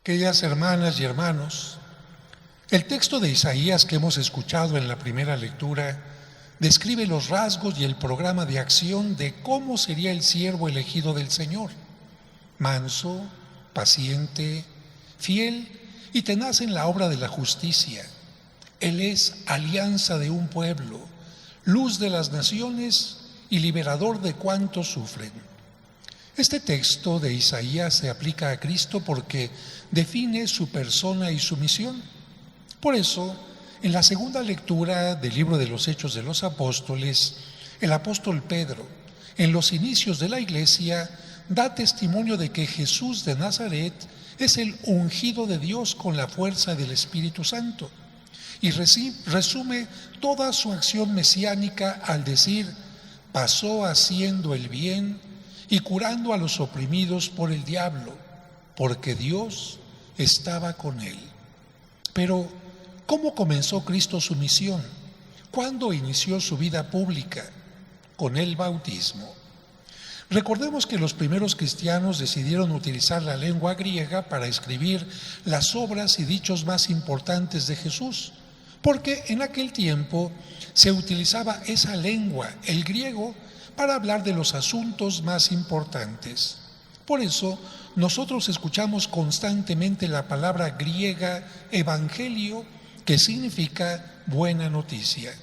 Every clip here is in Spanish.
Queridas hermanas y hermanos, el texto de Isaías que hemos escuchado en la primera lectura describe los rasgos y el programa de acción de cómo sería el siervo elegido del Señor: manso, paciente, fiel y tenaz en la obra de la justicia. Él es alianza de un pueblo, luz de las naciones y liberador de cuantos sufren. Este texto de Isaías se aplica a Cristo porque define su persona y su misión. Por eso, en la segunda lectura del libro de los Hechos de los Apóstoles, el apóstol Pedro, en los inicios de la Iglesia, da testimonio de que Jesús de Nazaret es el ungido de Dios con la fuerza del Espíritu Santo, y resume toda su acción mesiánica al decir: pasó haciendo el bien y curando a los oprimidos por el diablo, porque Dios estaba con él. Pero, ¿cómo comenzó Cristo su misión? ¿Cuándo inició su vida pública? Con el bautismo. Recordemos que los primeros cristianos decidieron utilizar la lengua griega para escribir las obras y dichos más importantes de Jesús, porque en aquel tiempo se utilizaba esa lengua, el griego, para hablar de los asuntos más importantes. Por eso, nosotros escuchamos constantemente la palabra griega evangelio, que significa buena noticia.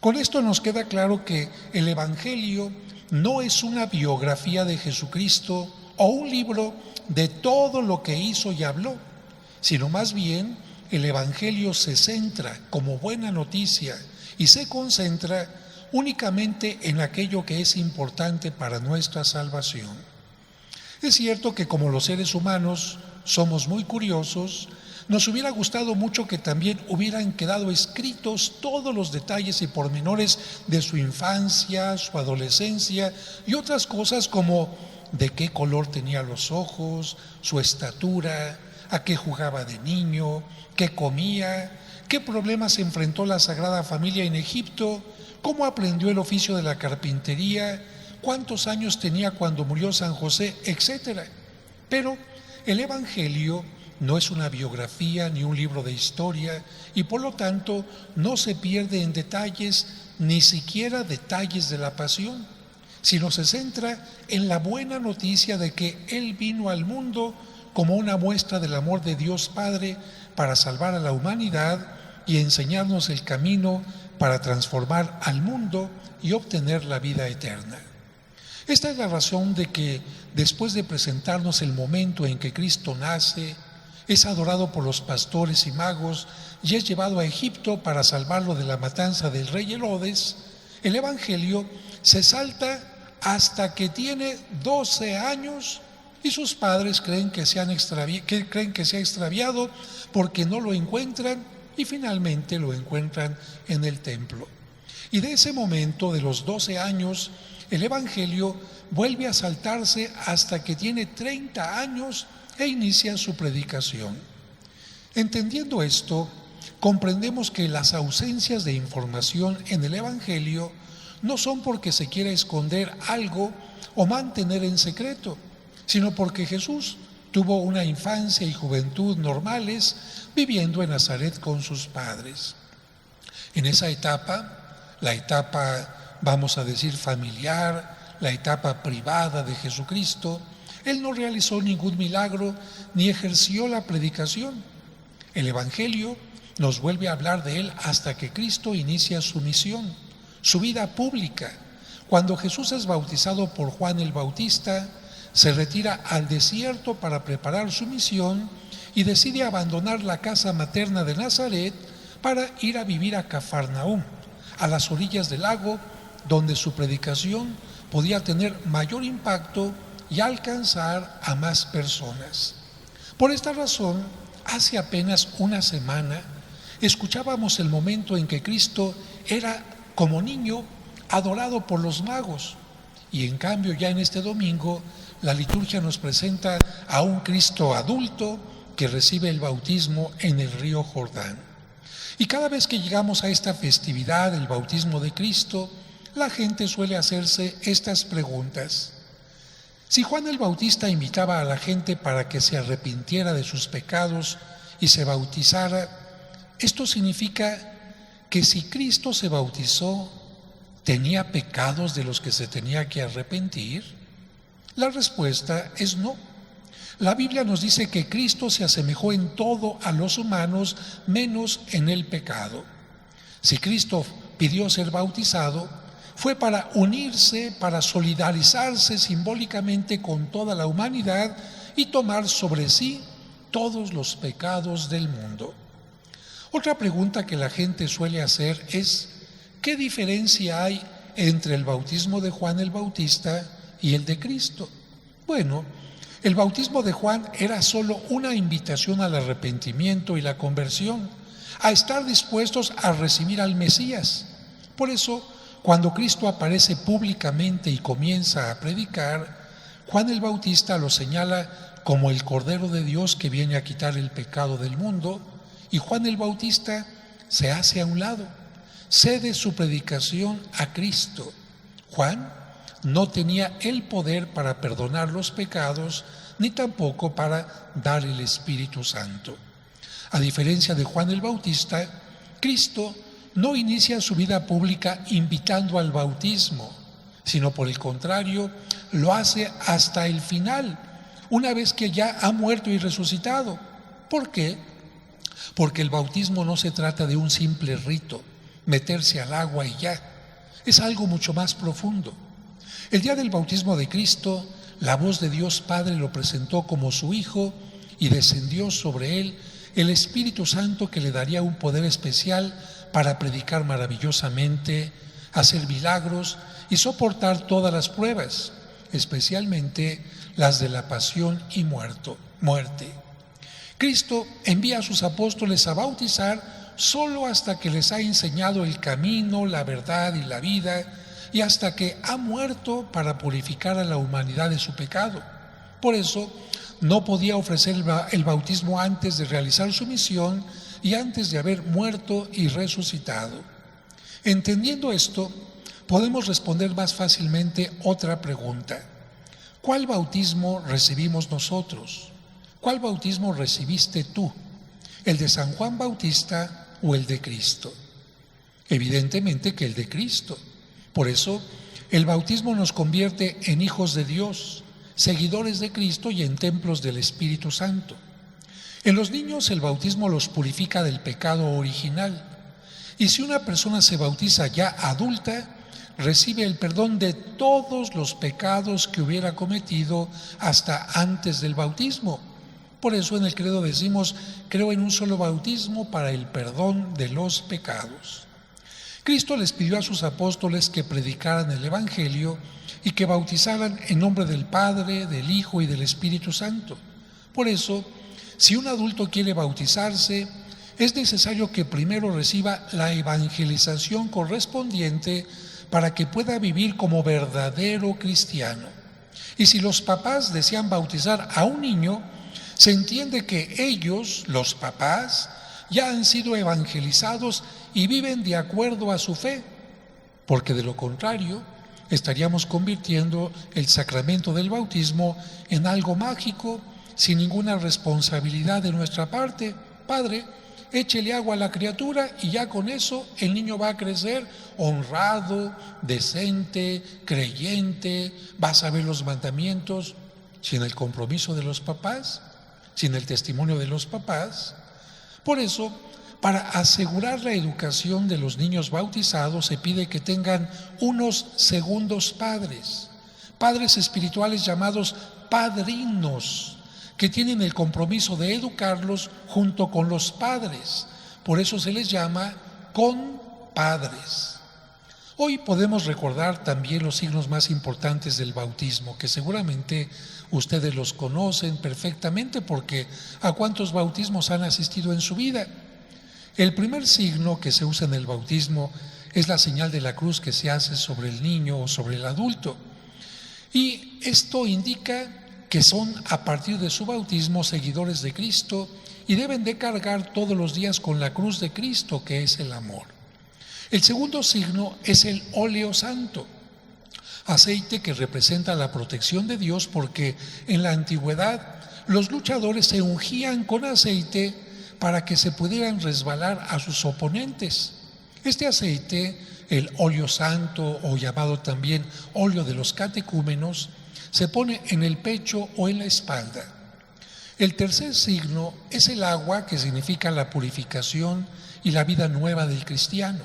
Con esto nos queda claro que el evangelio no es una biografía de Jesucristo o un libro de todo lo que hizo y habló, sino más bien el evangelio se centra como buena noticia y se concentra únicamente en aquello que es importante para nuestra salvación. Es cierto que como los seres humanos somos muy curiosos, nos hubiera gustado mucho que también hubieran quedado escritos todos los detalles y pormenores de su infancia, su adolescencia y otras cosas como de qué color tenía los ojos, su estatura, a qué jugaba de niño, qué comía, qué problemas enfrentó la Sagrada Familia en Egipto, cómo aprendió el oficio de la carpintería, cuántos años tenía cuando murió San José, etc. Pero el Evangelio no es una biografía ni un libro de historia y por lo tanto no se pierde en detalles, ni siquiera detalles de la pasión, sino se centra en la buena noticia de que Él vino al mundo como una muestra del amor de Dios Padre para salvar a la humanidad y enseñarnos el camino para transformar al mundo y obtener la vida eterna. Esta es la razón de que después de presentarnos el momento en que Cristo nace, es adorado por los pastores y magos y es llevado a Egipto para salvarlo de la matanza del rey Herodes, el Evangelio se salta hasta que tiene 12 años y sus padres creen que se ha extraviado porque no lo encuentran y finalmente lo encuentran en el templo. Y de ese momento, de los 12 años, el Evangelio vuelve a saltarse hasta que tiene 30 años e inicia su predicación. Entendiendo esto, comprendemos que las ausencias de información en el Evangelio no son porque se quiera esconder algo o mantener en secreto, sino porque Jesús tuvo una infancia y juventud normales viviendo en Nazaret con sus padres. En esa etapa, la etapa, vamos a decir, familiar, la etapa privada de Jesucristo, Él no realizó ningún milagro ni ejerció la predicación. El Evangelio nos vuelve a hablar de Él hasta que Cristo inicia su misión, su vida pública. Cuando Jesús es bautizado por Juan el Bautista, se retira al desierto para preparar su misión y decide abandonar la casa materna de Nazaret para ir a vivir a Cafarnaúm, a las orillas del lago, donde su predicación podía tener mayor impacto y alcanzar a más personas. Por esta razón, hace apenas una semana, escuchábamos el momento en que Cristo era, como niño, adorado por los magos. Y en cambio, ya en este domingo, la liturgia nos presenta a un Cristo adulto que recibe el bautismo en el río Jordán. Y cada vez que llegamos a esta festividad, el bautismo de Cristo, la gente suele hacerse estas preguntas. Si Juan el Bautista invitaba a la gente para que se arrepintiera de sus pecados y se bautizara, esto significa que si Cristo se bautizó, ¿tenía pecados de los que se tenía que arrepentir? La respuesta es no. La Biblia nos dice que Cristo se asemejó en todo a los humanos, menos en el pecado. Si Cristo pidió ser bautizado, fue para unirse, para solidarizarse simbólicamente con toda la humanidad y tomar sobre sí todos los pecados del mundo. Otra pregunta que la gente suele hacer es: ¿qué diferencia hay entre el bautismo de Juan el Bautista y el de Cristo? Bueno, el bautismo de Juan era solo una invitación al arrepentimiento y la conversión, a estar dispuestos a recibir al Mesías. Por eso, cuando Cristo aparece públicamente y comienza a predicar, Juan el Bautista lo señala como el Cordero de Dios que viene a quitar el pecado del mundo, y Juan el Bautista se hace a un lado, cede su predicación a Cristo. Juan no tenía el poder para perdonar los pecados, ni tampoco para dar el Espíritu Santo. A diferencia de Juan el Bautista, Cristo no inicia su vida pública invitando al bautismo, sino por el contrario, lo hace hasta el final, una vez que ya ha muerto y resucitado. ¿Por qué? Porque el bautismo no se trata de un simple rito, meterse al agua y ya. Es algo mucho más profundo. El día del bautismo de Cristo, la voz de Dios Padre lo presentó como su Hijo y descendió sobre él el Espíritu Santo, que le daría un poder especial para predicar maravillosamente, hacer milagros y soportar todas las pruebas, especialmente las de la pasión y muerte. Cristo envía a sus apóstoles a bautizar solo hasta que les ha enseñado el camino, la verdad y la vida, y hasta que ha muerto para purificar a la humanidad de su pecado. Por eso, no podía ofrecer el bautismo antes de realizar su misión y antes de haber muerto y resucitado. Entendiendo esto, podemos responder más fácilmente otra pregunta: ¿cuál bautismo recibimos nosotros? ¿Cuál bautismo recibiste tú? ¿El de San Juan Bautista o el de Cristo? Evidentemente que el de Cristo. Por eso, el bautismo nos convierte en hijos de Dios, seguidores de Cristo y en templos del Espíritu Santo. En los niños, el bautismo los purifica del pecado original. Y si una persona se bautiza ya adulta, recibe el perdón de todos los pecados que hubiera cometido hasta antes del bautismo. Por eso en el credo decimos: creo en un solo bautismo para el perdón de los pecados. Cristo les pidió a sus apóstoles que predicaran el Evangelio y que bautizaran en nombre del Padre, del Hijo y del Espíritu Santo. Por eso, si un adulto quiere bautizarse, es necesario que primero reciba la evangelización correspondiente para que pueda vivir como verdadero cristiano. Y si los papás desean bautizar a un niño, se entiende que ellos, los papás, ya han sido evangelizados y viven de acuerdo a su fe, porque de lo contrario estaríamos convirtiendo el sacramento del bautismo en algo mágico, sin ninguna responsabilidad de nuestra parte. Padre, échele agua a la criatura y ya con eso el niño va a crecer honrado, decente, creyente, va a saber los mandamientos. Sin el compromiso de los papás, sin el testimonio de los papás. Por eso, para asegurar la educación de los niños bautizados, se pide que tengan unos segundos padres, padres espirituales llamados padrinos, que tienen el compromiso de educarlos junto con los padres. Por eso se les llama compadres. Hoy podemos recordar también los signos más importantes del bautismo, que seguramente ustedes los conocen perfectamente, porque ¿a cuántos bautismos han asistido en su vida? El primer signo que se usa en el bautismo es la señal de la cruz que se hace sobre el niño o sobre el adulto. Y esto indica que son, a partir de su bautismo, seguidores de Cristo y deben de cargar todos los días con la cruz de Cristo, que es el amor. El segundo signo es el óleo santo. Aceite que representa la protección de Dios, porque en la antigüedad los luchadores se ungían con aceite para que se pudieran resbalar a sus oponentes. Este aceite, el óleo santo o llamado también óleo de los catecúmenos, se pone en el pecho o en la espalda. El tercer signo es el agua, que significa la purificación y la vida nueva del cristiano.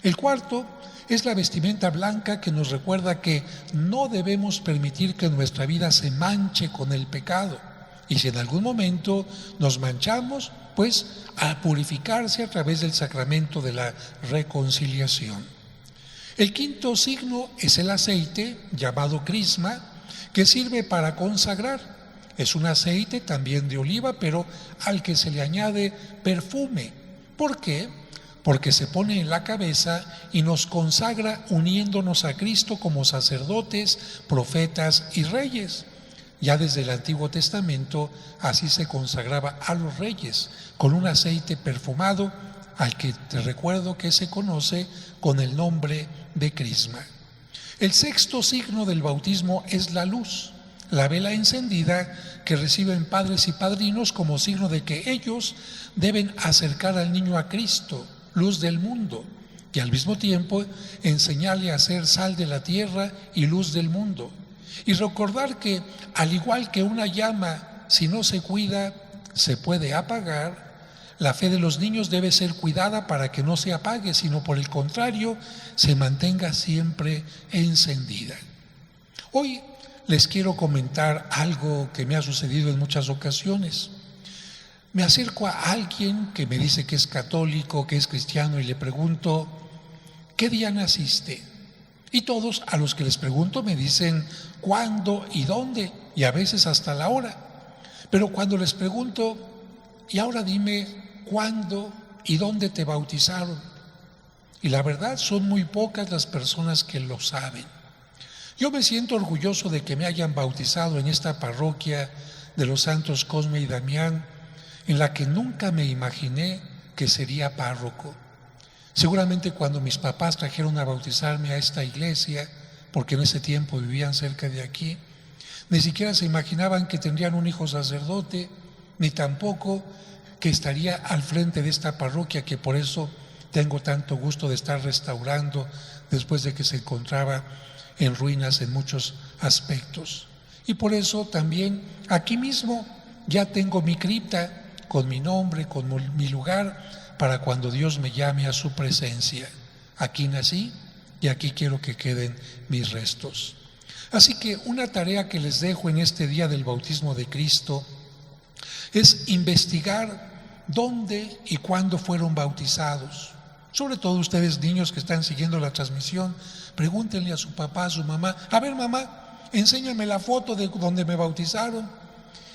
El cuarto es la vestimenta blanca, que nos recuerda que no debemos permitir que nuestra vida se manche con el pecado. Y si en algún momento nos manchamos, pues a purificarse a través del sacramento de la reconciliación. El quinto signo es el aceite, llamado crisma, que sirve para consagrar. Es un aceite también de oliva, pero al que se le añade perfume. ¿Por qué? Porque se pone en la cabeza y nos consagra uniéndonos a Cristo como sacerdotes, profetas y reyes. Ya desde el Antiguo Testamento así se consagraba a los reyes, con un aceite perfumado al que te recuerdo que se conoce con el nombre de crisma. El sexto signo del bautismo es la luz, la vela encendida que reciben padres y padrinos como signo de que ellos deben acercar al niño a Cristo, luz del mundo, y al mismo tiempo enseñarle a ser sal de la tierra y luz del mundo. Y recordar que, al igual que una llama, si no se cuida, se puede apagar, la fe de los niños debe ser cuidada para que no se apague, sino por el contrario, se mantenga siempre encendida. Hoy les quiero comentar algo que me ha sucedido en muchas ocasiones. Me acerco a alguien que me dice que es católico, que es cristiano, y le pregunto, ¿qué día naciste? Y todos a los que les pregunto me dicen cuándo y dónde, y a veces hasta la hora. Pero cuando les pregunto, y ahora dime cuándo y dónde te bautizaron, y la verdad son muy pocas las personas que lo saben. Yo me siento orgulloso de que me hayan bautizado en esta parroquia de los santos Cosme y Damián, en la que nunca me imaginé que sería párroco. Seguramente cuando mis papás trajeron a bautizarme a esta iglesia, porque en ese tiempo vivían cerca de aquí, ni siquiera se imaginaban que tendrían un hijo sacerdote, ni tampoco que estaría al frente de esta parroquia, que por eso tengo tanto gusto de estar restaurando después de que se encontraba en ruinas en muchos aspectos. Y por eso también aquí mismo ya tengo mi cripta con mi nombre, con mi lugar, para cuando Dios me llame a su presencia. Aquí nací y aquí quiero que queden mis restos. Así que una tarea que les dejo en este día del bautismo de Cristo es investigar dónde y cuándo fueron bautizados. Sobre todo ustedes niños que están siguiendo la transmisión, pregúntenle a su papá, a su mamá, a ver mamá, enséñame la foto de donde me bautizaron.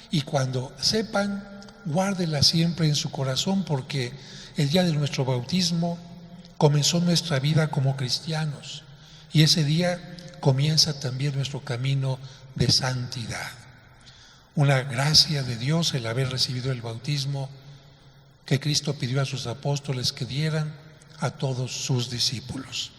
Y cuando sepan, guárdenla siempre en su corazón, porque el día de nuestro bautismo comenzó nuestra vida como cristianos y ese día comienza también nuestro camino de santidad. Una gracia de Dios el haber recibido el bautismo que Cristo pidió a sus apóstoles que dieran a todos sus discípulos.